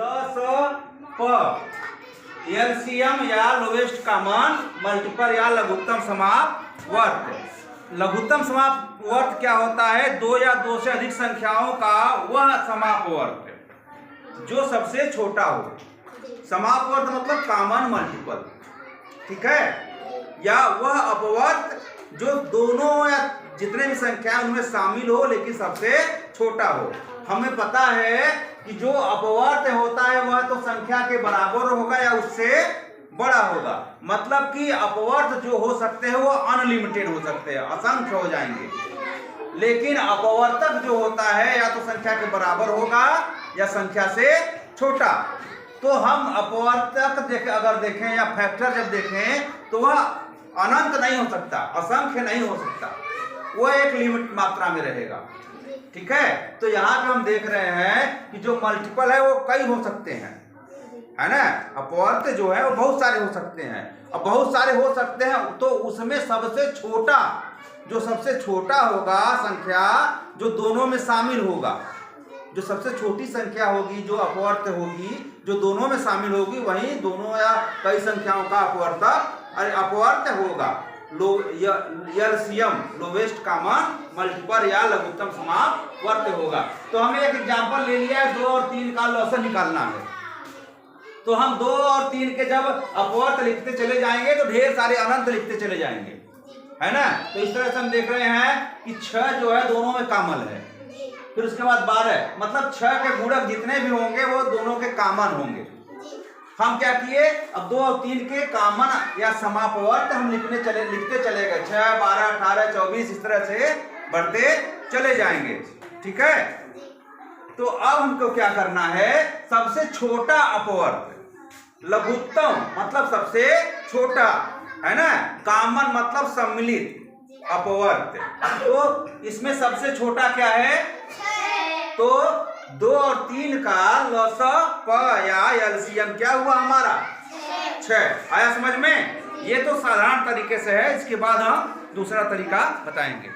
LSP LCM या lowest common multiple या लघुत्तम समापवर्त। लघुत्तम समापवर्त क्या होता है? दो या दो से अधिक संख्याओं का वह समापवर्त जो सबसे छोटा हो। समापवर्त मतलब कॉमन मल्टीपल, ठीक है, या वह अपवर्त जो दोनों या जितने भी संख्या उनमें शामिल हो लेकिन सबसे छोटा हो। हमें पता है कि जो अपवर्त होता है वह तो संख्या के बराबर होगा या उससे बड़ा होगा। मतलब कि अपवर्त जो हो सकते हैं वो अनलिमिटेड हो सकते हैं, असंख्य हो जाएंगे। लेकिन अपवर्तक जो होता है या तो संख्या के बराबर होगा या संख्या से छोटा। तो हम अपवर्तक अगर देखें या फैक्टर जब देखें तो वह अनंत नहीं हो सकता, असंख्य नहीं हो सकता, वह एक लिमिट मात्रा में रहेगा, ठीक है। तो यहाँ पे हम देख रहे हैं कि जो मल्टीपल है वो कई हो सकते हैं, है ना। अपवर्त जो है वो बहुत सारे हो सकते हैं। अब बहुत सारे हो सकते हैं तो उसमें सबसे छोटा, जो सबसे छोटा होगा संख्या जो दोनों में शामिल होगा, जो सबसे छोटी संख्या होगी जो अपवर्त होगी, जो दोनों में शामिल होगी, वही दोनों या कई संख्याओं का अपवर्त होगा। एलसीएम लोवेस्ट कॉमन मल्टीपल या लघुत्तम समापवर्त होगा। तो हमें एक एग्जांपल ले लिया है, 2 और 3 का लॉसन निकालना है। तो हम 2 और 3 के जब अपवर्त लिखते चले जाएंगे तो ढेर सारे अनंत लिखते चले जाएंगे, है ना। तो इस तरह से हम देख रहे हैं कि 6 जो है दोनों में कॉमन है, फिर उसके बाद 12, मतलब 6 के गुणक जितने भी होंगे वो दोनों के कॉमन होंगे। हम क्या किए, अब 2 और 3 के कॉमन या समापवर्त हम लिखते चले गए। 6, 12, 18, 24 इस तरह से बढ़ते चले जाएंगे, ठीक है। तो अब हमको क्या करना है, सबसे छोटा अपवर्त, लघुत्तम मतलब सबसे छोटा, है ना, कॉमन मतलब सम्मिलित अपवर्त। तो इसमें सबसे छोटा क्या है, तो 2 और 3 का LSP या एलसीएम क्या हुआ हमारा 6। आया समझ में? ये तो साधारण तरीके से है, इसके बाद हम दूसरा तरीका बताएंगे।